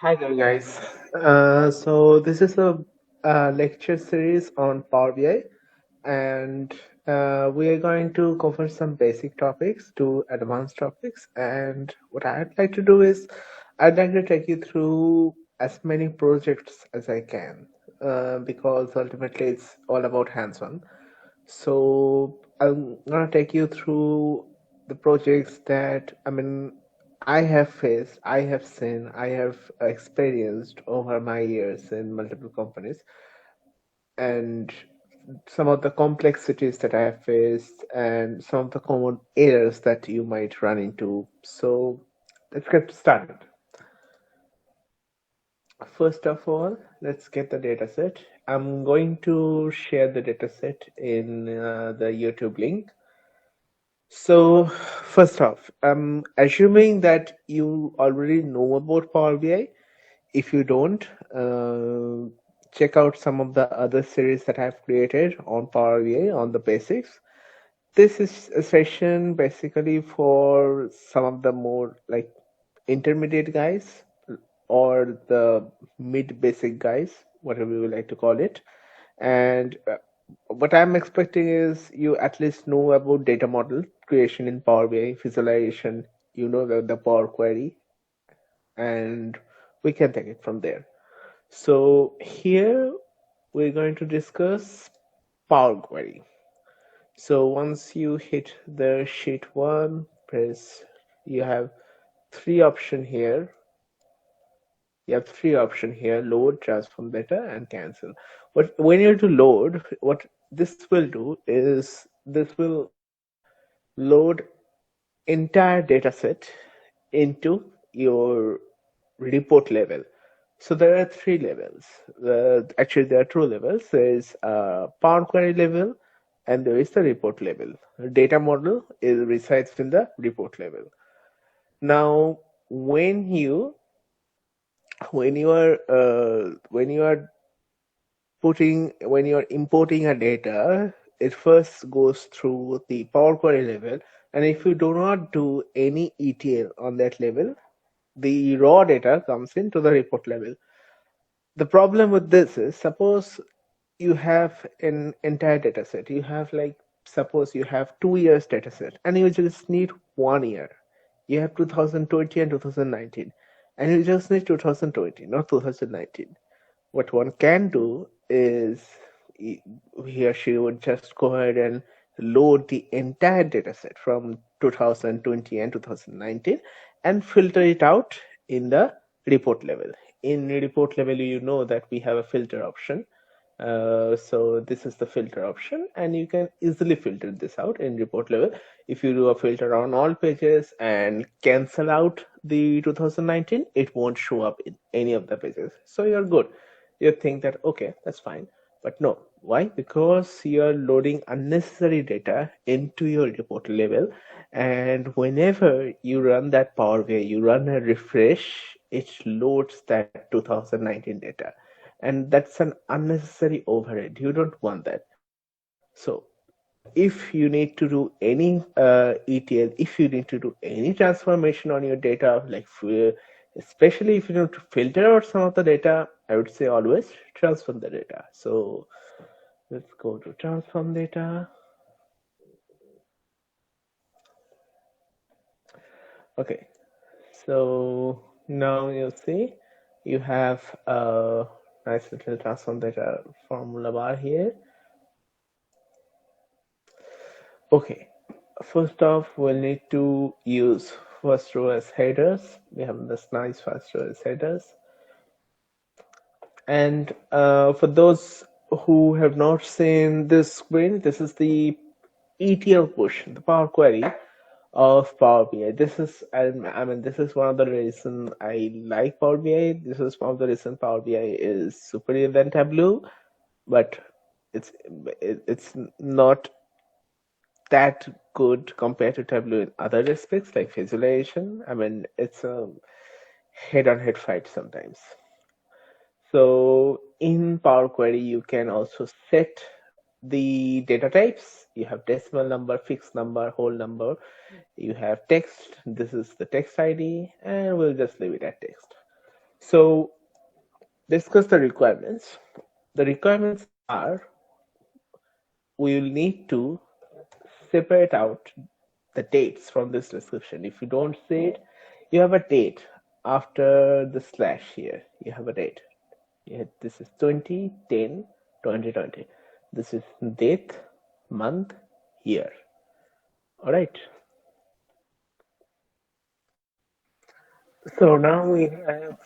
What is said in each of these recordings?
Hi there, guys. So this is a lecture series on Power BI, and we are going to cover some basic topics to advanced topics. And what I'd like to do is, I'd like to take you through as many projects as I can, because ultimately it's all about hands-on. So I'm gonna take you through the projects that I have faced, I have seen, I have experienced over my years in multiple companies, and some of the complexities that I have faced, and some of the common errors that you might run into. So let's get started. First of all, let's get the data set. I'm going to share the data set in the YouTube link. So, first off, I'm assuming that you already know about Power BI. If you don't, check out some of the other series that I've created on Power BI on the basics. This is a session basically for some of the more like intermediate guys or the mid basic guys, whatever you would like to call it. And what I'm expecting is you at least know about data model creation in Power BI, visualization, you know the Power Query, and we can take it from there. So here we're going to discuss Power Query. So once you hit the sheet one, you have three option here. You have three option here: load, transform data, and cancel. But when you're to load, what this will do is this will load entire data set into your report level. So there are three levels. Actually, there are two levels. There is Power Query level, and there is the report level. The data model resides in the report level. Now, when you are when you are importing a data, it first goes through the Power Query level, and if you do not do any ETL on that level, the raw data comes into the report level. The problem with this is, suppose you have an entire data set. You have suppose you have 2 years data set, and you just need 1 year. You have 2020 and 2019, and you just need 2020, not 2019. What one can do is he or she would just go ahead and load the entire data set from 2020 and 2019 and filter it out in the report level. In report level, you know that we have a filter option. So this is the filter option, and you can easily filter this out in report level. If you do a filter on all pages and cancel out the 2019, it won't show up in any of the pages. So you're good. You think that, okay, that's fine. But no, why? Because you're loading unnecessary data into your report level, and whenever you run that Power BI, you run a refresh, it loads that 2019 data, and that's an unnecessary overhead. You don't want that. So if you need to do any ETL, if you need to do any transformation on your data, especially if you need to filter out some of the data, I would say always transform the data. So let's go to transform data. Okay, so now you see you have a nice little transform data formula bar here. Okay, first off, we'll need to use first row as headers. We have this nice first row as headers. And for those who have not seen this screen, this is the ETL push, the Power Query of Power BI. This is one of the reasons I like Power BI. This is one of the reasons Power BI is superior than Tableau, but it's not that good compared to Tableau in other aspects like visualization. It's a head-on-head fight sometimes. So in Power Query, you can also set the data types. You have decimal number, fixed number, whole number. You have text. This is the text ID, and we'll just leave it at text. So discuss the requirements. The requirements are we will need to separate out the dates from this description. If you don't say it, you have a date after the slash here. You have a date. This is 2010 2020. This is date, month, year. All right. So now we have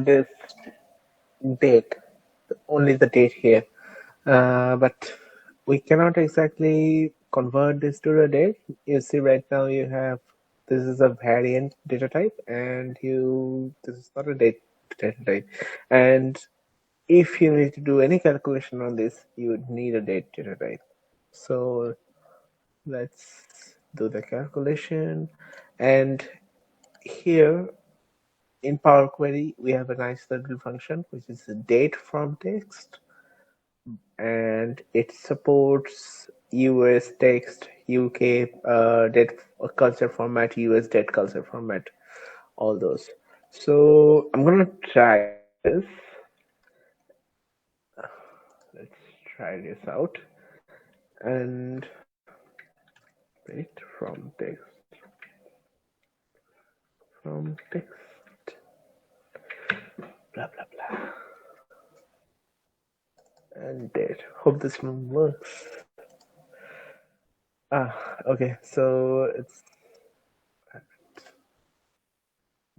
this date, only the date here. But we cannot exactly convert this to a date. You see right now you have this is a variant data type and this is not a data type. And if you need to do any calculation on this, you would need a date data type. So let's do the calculation. And here in Power Query, we have a nice little function which is a date from text, and it supports US text, UK date culture format, US date culture format, all those. So I'm gonna try this. Let's try this out. And date from text, blah blah blah, and date. Hope this one works. Okay, so it's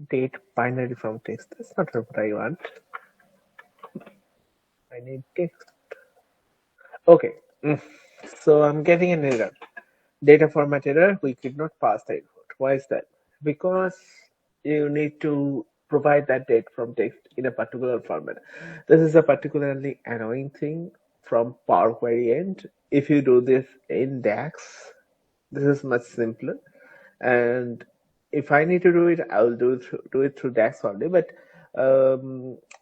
date binary from text. That's not what I want. I need text. Okay, so I'm getting an error. Data format error. We could not pass the input. Why is that? Because you need to provide that date from text in a particular format. This is a particularly annoying thing from Power Query end. If you do this in DAX, this is much simpler. And if I need to do it, I will do it through DAX only. But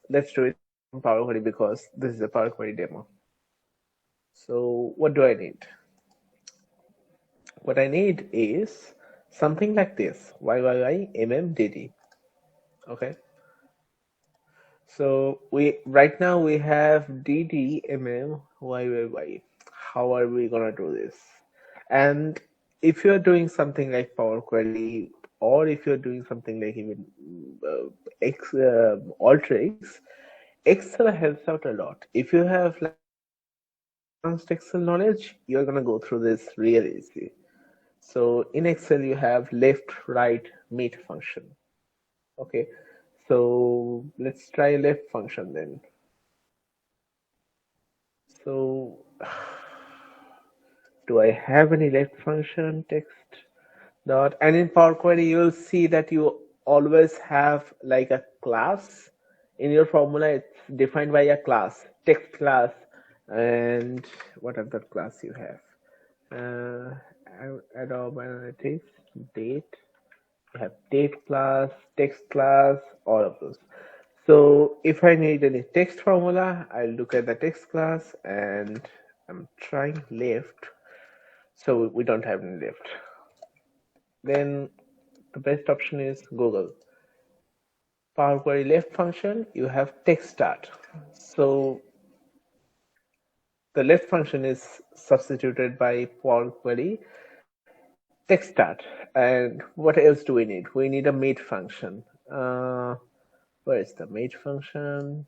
let's do it from Power Query because this is a Power Query demo. So what do I need? What I need is something like this, YYY okay. So right now we have YYY. How are we gonna do this? And if you're doing something like Power Query, or if you're doing something like even Alteryx, Excel helps out a lot. If you have like advanced Excel knowledge, you're gonna go through this really easy. So in Excel, you have left, right, mid function. Okay, so let's try left function then. So do I have any left function text dot? And in Power Query, you'll see that you always have like a class in your formula. It's defined by a class, text class, and what other class you have? Adobe Analytics, date. You have date class, text class, all of those. So if I need any text formula, I'll look at the text class and I'm trying left. So we don't have any left. Then the best option is Google. Power Query left function, you have text start. So the left function is substituted by Power Query text start. And what else do we need? We need a mid function. Where is the mid function?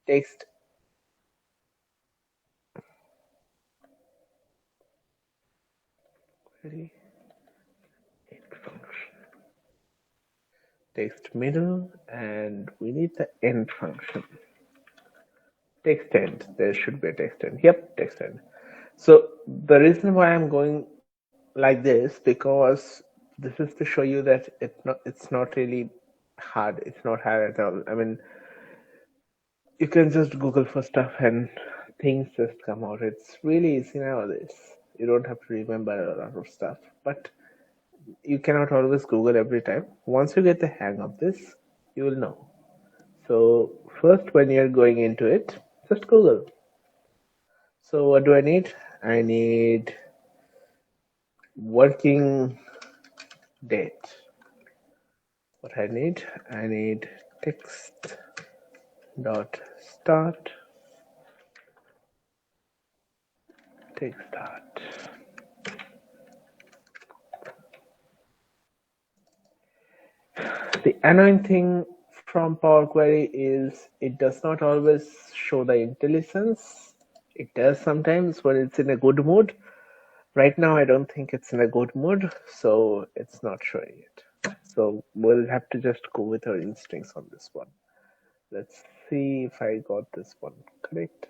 Text query function. Text middle, and we need the end function. Text end. There should be a text end. Yep, text end. So the reason why I'm going like this, because this is to show you that it's not really hard. It's not hard at all. I mean, you can just Google for stuff and things just come out. It's really easy nowadays. You don't have to remember a lot of stuff, but you cannot always Google every time. Once you get the hang of this, you will know. So first, when you're going into it, just Google. So what do I need? I need working date. what I need text dot start text start. The annoying thing from Power Query is it does not always show the IntelliSense. It does sometimes when it's in a good mood. Right now, I don't think it's in a good mood, so it's not showing it. So we'll have to just go with our instincts on this one. Let's see if I got this one correct.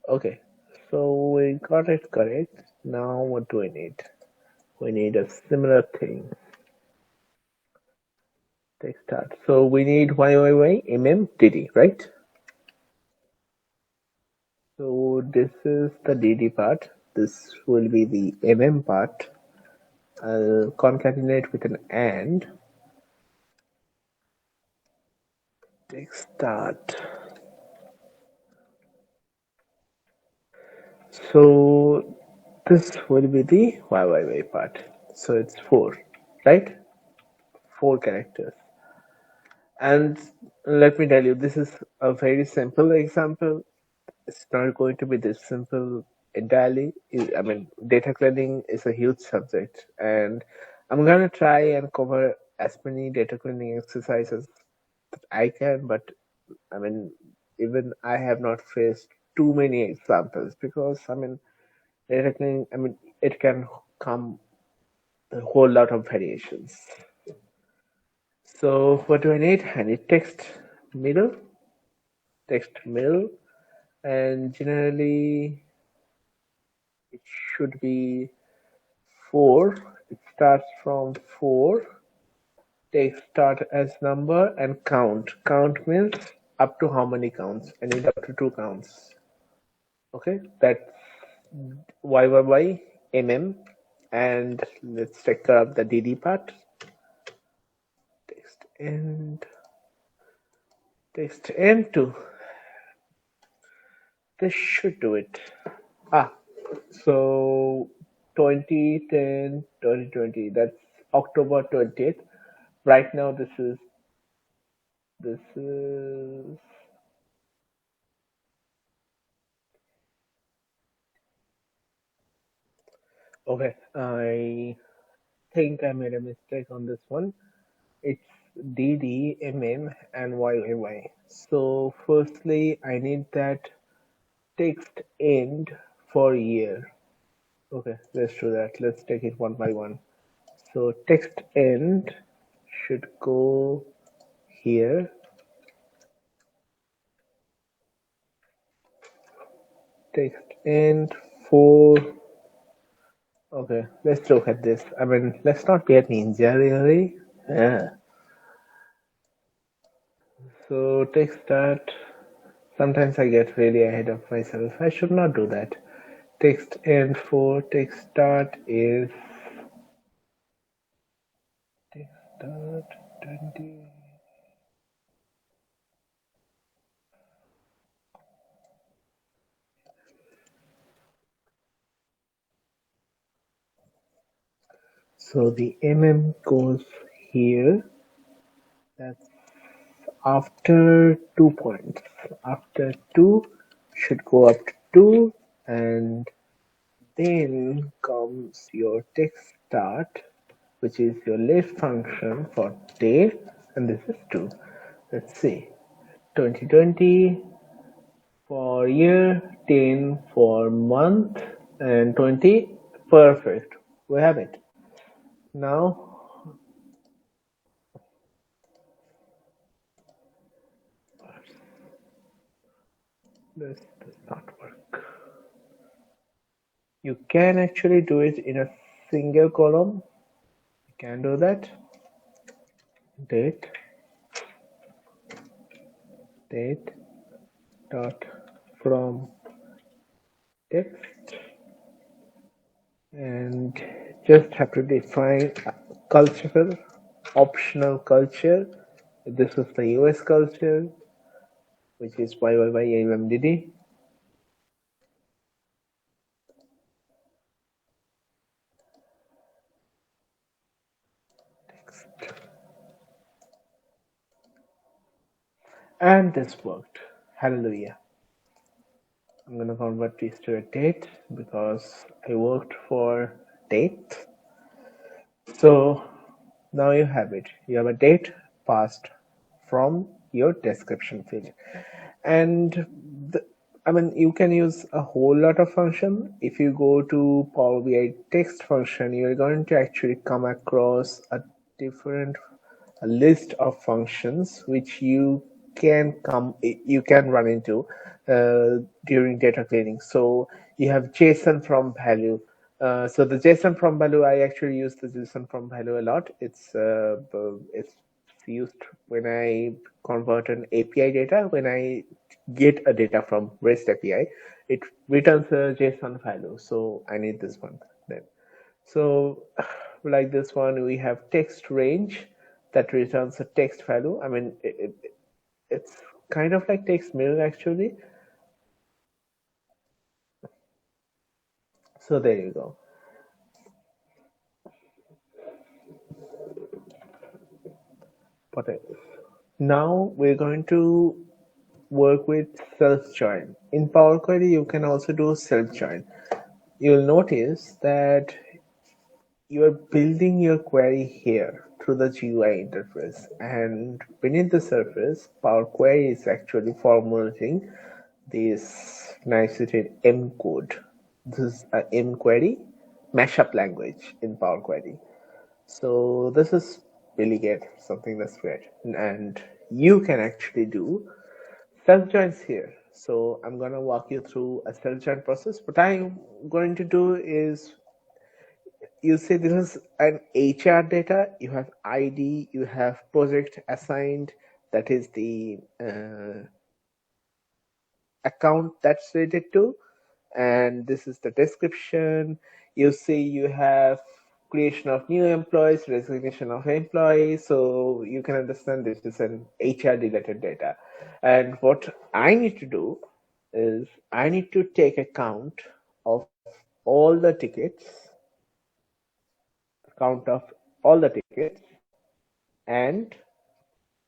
Okay, so we got it correct. Now what do we need? We need a similar thing. Text start. So we need DD, right? So this is the DD part. This will be the part. I'll concatenate with an AND. Text start. So this will be the part. So it's 4, right? 4 characters. And let me tell you, this is a very simple example. It's not going to be this simple entirely. I mean, data cleaning is a huge subject, and I'm gonna try and cover as many data cleaning exercises that I can, but I mean, even I have not faced too many examples because I mean, data cleaning, I mean, it can come a whole lot of variations. So what do I need? I need text middle, and generally it should be 4. It starts from 4. Text start as number and count. Count means up to how many counts? I need up to 2 counts. Okay, that's and let's take care of the DD part. Text end to. This should do it. So 2010, 2020. That's October 20th. Right now, this is. Okay, I think I made a mistake on this one. It's DD, and YYY. So firstly, I need that text end for year. Okay, let's do that. Let's take it one by one. So text end should go here. Text end for. Okay, let's look at this. I mean, let's not be a ninja really. Yeah. So text start. Sometimes I get really ahead of myself. I should not do that. Text end for text start is text start 20. So the goes here. That's after 2 points. After 2 should go up to 2, and then comes your text start, which is your left function for day, and this is 2. Let's see. 2020 for year, 10 for month, and 20. Perfect. We have it. Now this does not work. You can actually do it in a single column. You can do that. Date dot from text, and just have to define cultural optional culture. This is the US culture, which is YYYAMDD. And this worked. Hallelujah. I'm gonna convert this to a date because I worked for date. So now you have it. You have a date passed from your description field. And the, I mean, you can use a whole lot of function. If you go to Power BI text function, you're going to actually come across a different a list of functions which you can run into during data cleaning. So you have JSON from value. So the JSON from value, I actually use the JSON from value a lot. It's used when I convert an API data. When I get a data from REST API, it returns a JSON value. So I need this one then. So like this one, we have text range that returns a text value. I mean, it's kind of like text mirror actually. So there you go. Now we're going to work with self-join. In Power Query, you can also do self-join. You'll notice that you're building your query here through the GUI interface, and beneath the surface, Power Query is actually formulating this nicely M code. This is a M query mashup language in Power Query. So this is really good, something that's great. And you can actually do self joins here. So I'm going to walk you through a self join process. What I'm going to do is you see this is an HR data, you have ID, you have project assigned, that is the account that's related to, and this is the description. You see you have creation of new employees, resignation of employees, so you can understand this is an HR related data. And what I need to do is I need to take account of all the tickets, count of all the tickets, and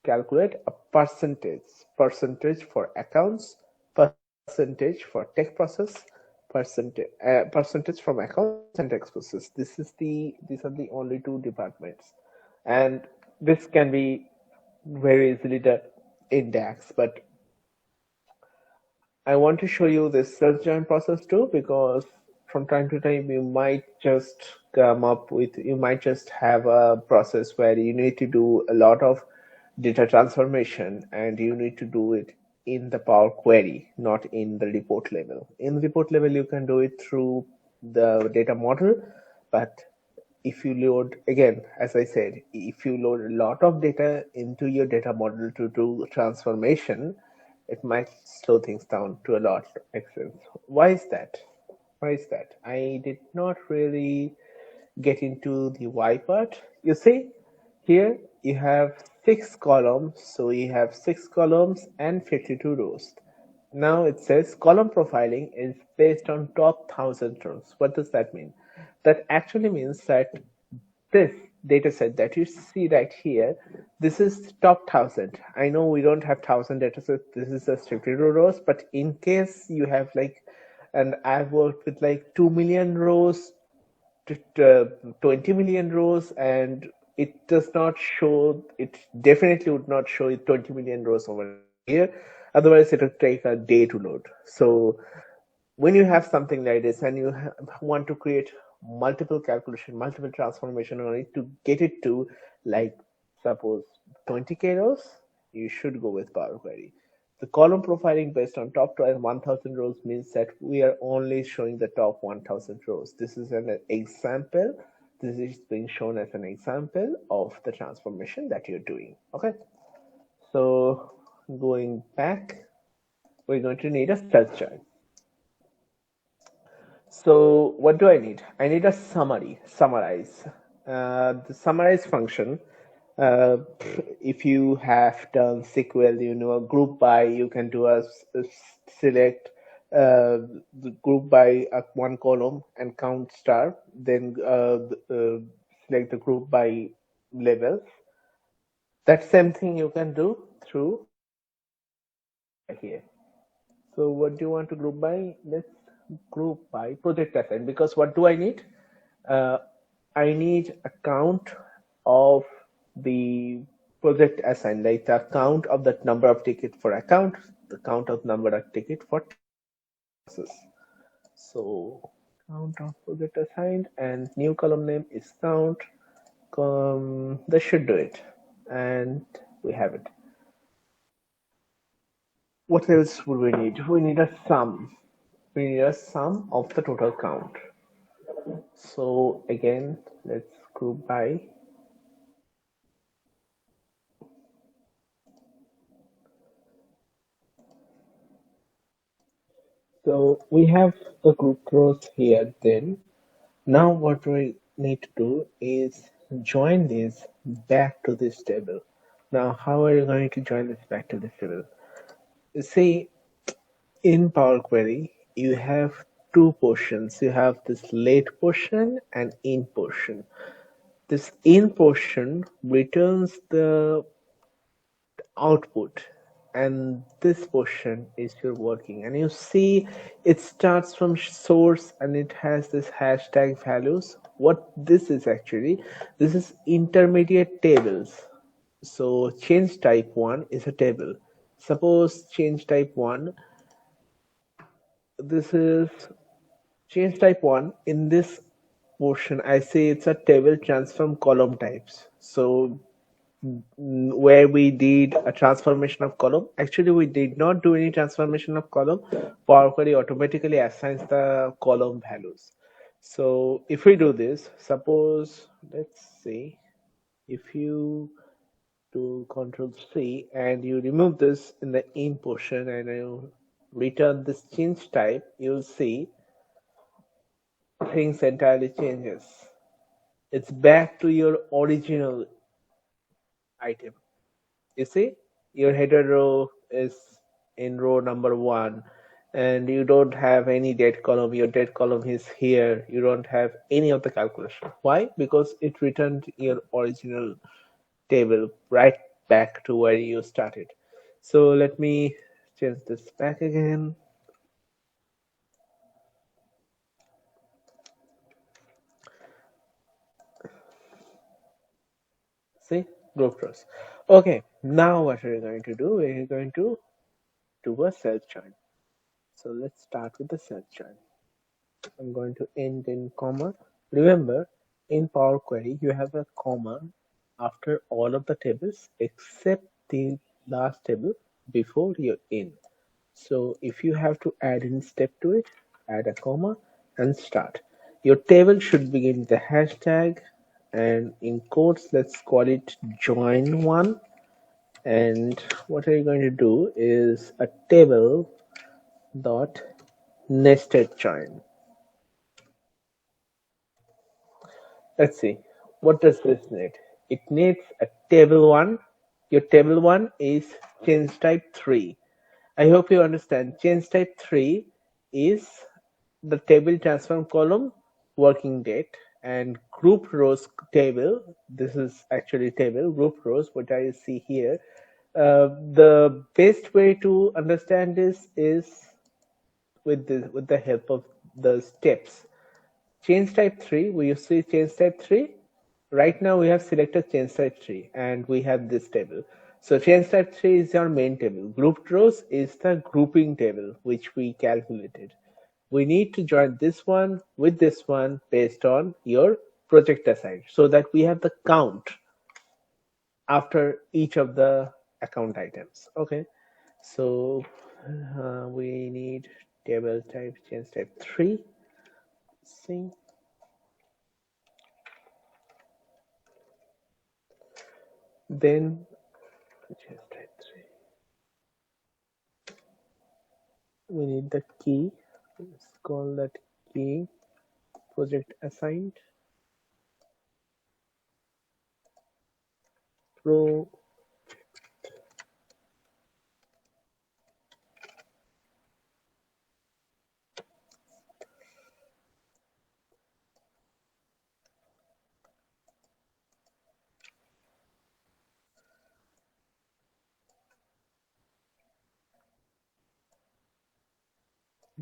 calculate a percentage for accounts, percentage for tech process, percentage from accounts and tech process. These are the only two departments, and this can be very easily done in DAX. But I want to show you this search join process too, because from time to time you might just have a process where you need to do a lot of data transformation and you need to do it in the Power Query, not in the report level. In report level, you can do it through the data model, but if you load, again, as I said, if you load a lot of data into your data model to do transformation, it might slow things down to a lot of extent. Why is that? Why is that? I did not really get into the why part. You see, here you have 6 columns, so you have 6 columns and 52 rows. Now it says column profiling is based on top 1000 rows. What does that mean? That actually means that this data set that you see right here, this is top 1000. I know we don't have 1000 data sets, this is just 52 rows, but in case you have like, and I've worked with like 2 million rows, 20 million rows, and it does not show, it definitely would not show 20 million rows over here. Otherwise, it would take a day to load. So when you have something like this and you want to create multiple calculation, multiple transformation on it to get it to like suppose 20K rows, you should go with Power Query. The column profiling based on top 1000 rows means that we are only showing the top 1000 rows. This is an example. This is being shown as an example of the transformation that you're doing. Okay. So going back, we're going to need a search chart. So what do I need? I need a summarize. The summarize function, if you have done SQL, you know, a group by, you can do a select the group by one column and count star, then select the group by level. That same thing you can do through here. So what do you want to group by? Let's group by project assign, because what do I need? Uh, I need a count of the project assigned, like the count of the number of ticket for account, the count of number of ticket for process. So count of project assigned and new column name is count. That should do it. And we have it. What else would we need? We need a sum. We need a sum of the total count. So again, let's group by. So we have the group rows here then. Now what we need to do is join this back to this table. Now how are you going to join this back to this table? See, in Power Query, you have two portions. You have this late portion and in portion. This in portion returns the output, and this portion is your working. And you see it starts from source and it has this hashtag values. What this is actually, this is intermediate tables. So change type 1 is a table. Suppose change type 1, this is change type 1. In this portion I say it's a table transform column types. So where we did a transformation of column. Actually, we did not do any transformation of column. Power Query automatically assigns the column values. So if we do this, suppose, let's see, if you do Control C and you remove this in the in portion and you return this change type, you'll see things entirely changes. It's back to your original item. You see, your header row is in row number 1, and you don't have any date column. Your date column is here. You don't have any of the calculation. Why? Because it returned your original table right back to where you started. So let me change this back again. See, group rows. Okay, now what are we going to do? We're going to do a self join. So let's start with the self join. I'm going to end in comma. Remember, in Power Query, you have a comma after all of the tables except the last table before your in. So if you have to add any step to it, add a comma and start. Your table should begin with the hashtag, and in quotes, let's call it join one. And what are you going to do is a table dot nested join. Let's see. What does this need? It needs a table one. Your table one is change type 3. I hope you understand. Change type 3 is the table transform column working date, and group rows table. This is actually table group rows, what I see here. The best way to understand this is with the help of the steps. Change type 3, we see change type 3. Right now we have selected change type 3 and we have this table. So change type 3 is our main table. Grouped rows is the grouping table which we calculated. We need to join this one with this one based on your project assigned so that we have the count after each of the account items. Okay, so we need table type change type 3. See, then change type 3. We need the key. Let's call that key project assigned pro.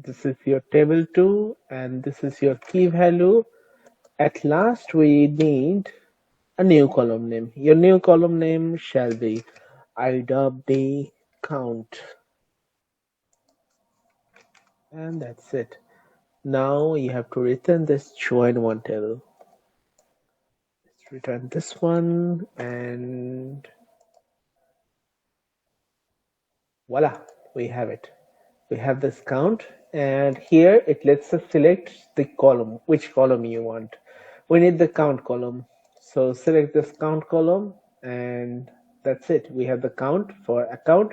This is your table 2 and this is your key value. At last we need a new column name. Your new column name shall be IWD count. And that's it. Now you have to return this join one table. Let's return this one and voila, we have it. We have this count and here it lets us select the column, which column you want. We need the count column. So select this count column and that's it. We have the count for account,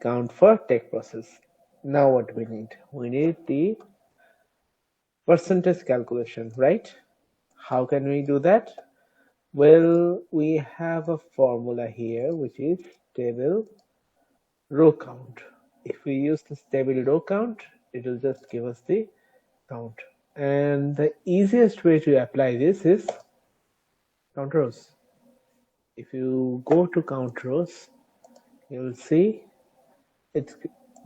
count for tech process. Now what we need? We need the percentage calculation, right? How can we do that? Well, we have a formula here, which is table row count. If we use this table row count, it will just give us the count. And the easiest way to apply this is count rows. If you go to count rows, you will see it's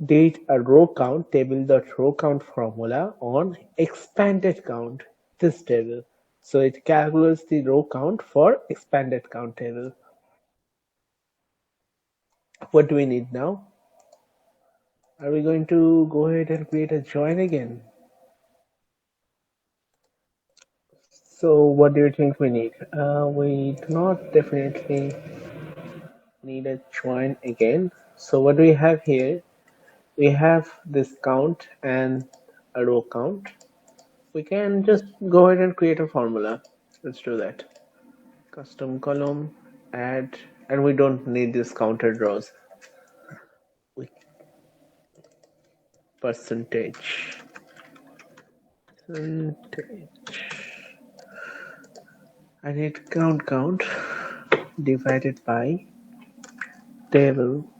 date a row count table.row count formula on expanded count, this table. So it calculates the row count for expanded count table. What do we need now? Are we going to go ahead and create a join again? So what do you think we need? We do not definitely need a join again. So what do we have here? We have this count and a row count. We can just go ahead and create a formula. Let's do that. Custom column, add, and we don't need this counted rows. Percentage. I need count divided by table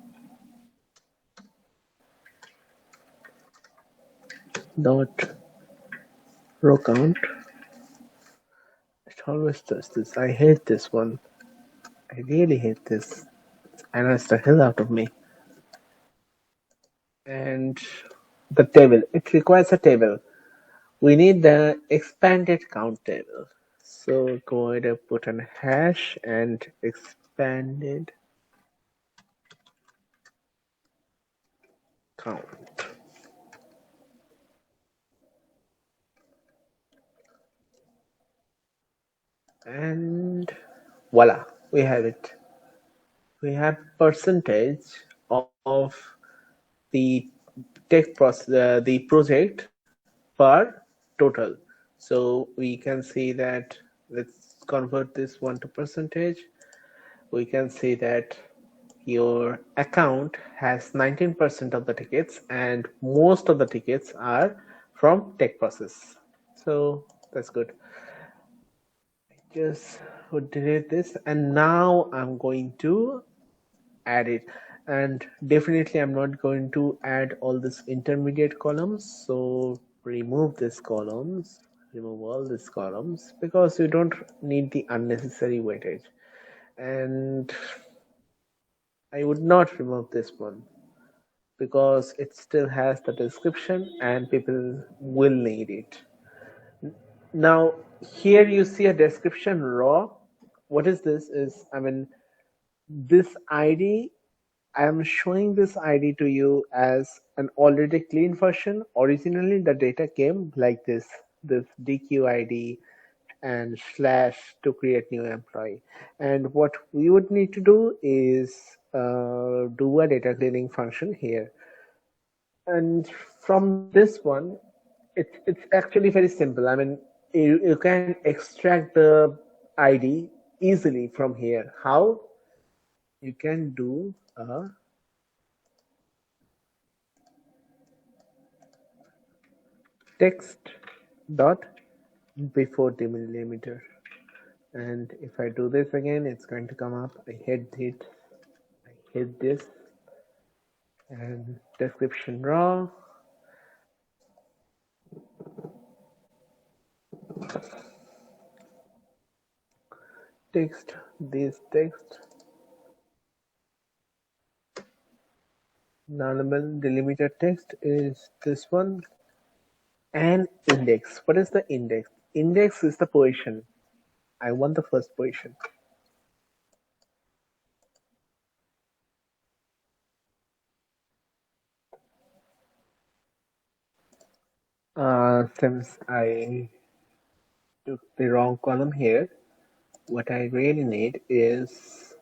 dot row count. It always does this. I hate this one. I really hate this. It annoys the hell out of me. And the table. It requires a table. We need the expanded count table. So go ahead and put an hash and expanded count. And voila, we have it. We have percentage of the tech process, the project per total. So we can see that, let's convert this one to percentage. We can see that your account has 19% of the tickets and most of the tickets are from tech process. So that's good. Just would delete this and now I'm going to add it, and definitely I'm not going to add all these intermediate columns. So remove these columns, remove all these columns because you don't need the unnecessary weightage. And I would not remove this one because it still has the description and people will need it. Now here you see a description raw. What is this? This ID, I am showing this ID to you as an already clean version. Originally the data came like this DQ ID and slash to create new employee. And what we would need to do is do a data cleaning function here. And from this one, it's actually very simple. You can extract the ID easily from here. How? You can do a text dot before delimiter, and if I do this again, it's going to come up. I hit this, and description raw. Text, this text, nullable delimiter text is this one, And index. What is the index? Index is the position. I want the first position. Since I took the wrong column here, what I really need is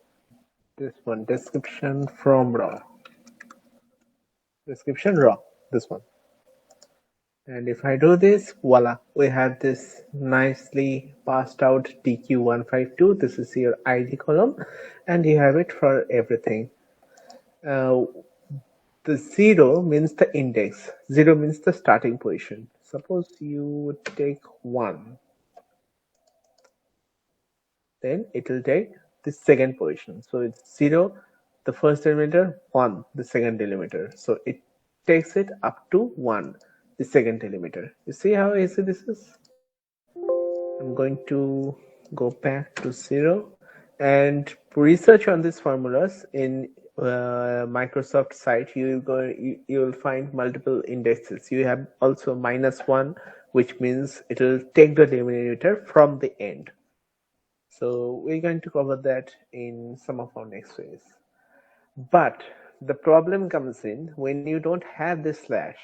this one, description from raw. Description raw, this one. And if I do this, voila, we have this nicely passed out DQ152. This is your ID column, and you have it for everything. The 0 means the index. 0 means the starting position. Suppose you would take 1. Then it will take the second position. So it's 0, the first delimiter, 1, the second delimiter. So it takes it up to 1, the second delimiter. You see how easy this is? I'm going to go back to 0 and research on these formulas in Microsoft site. You will find multiple indexes. You have also -1, which means it will take the delimiter from the end. So we're going to cover that in some of our next ways. But the problem comes in when you don't have this slash.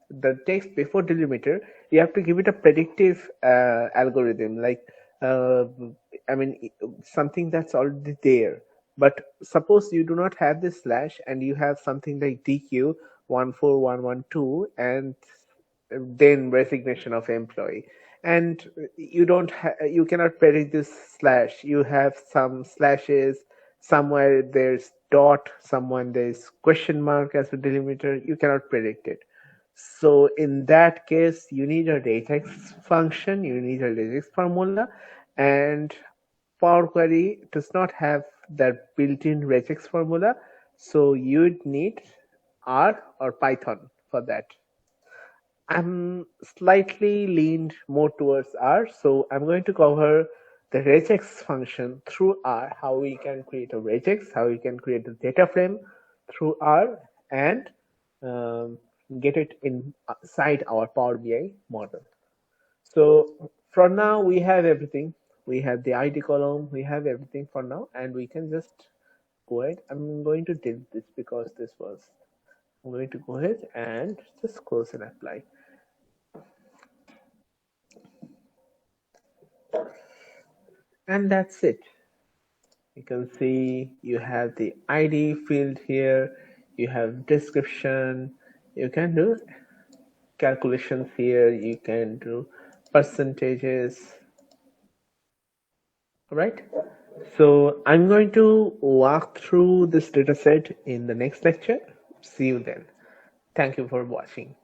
The text before delimiter, you have to give it a predictive algorithm, like I mean something that's already there. But suppose you do not have this slash and you have something like DQ 14112 and then resignation of employee, and you cannot predict this slash. You have some slashes, somewhere there's dot, someone there's question mark as a delimiter. You cannot predict it. So in that case, you need a regex function, you need a regex formula, and Power Query does not have that built-in regex formula, so you'd need R or Python for that. I'm slightly leaned more towards R, so I'm going to cover the regex function through R, how we can create a regex, how we can create a data frame through R, and get it inside our Power BI model. So for now, we have everything. We have the ID column, we have everything for now, and we can just go ahead. I'm going to delete this because I'm going to go ahead and just close and apply. And that's it. You can see you have the ID field here, you have description, you can do calculations here, you can do percentages. All right. So I'm going to walk through this data set in the next lecture. See you then. Thank you for watching.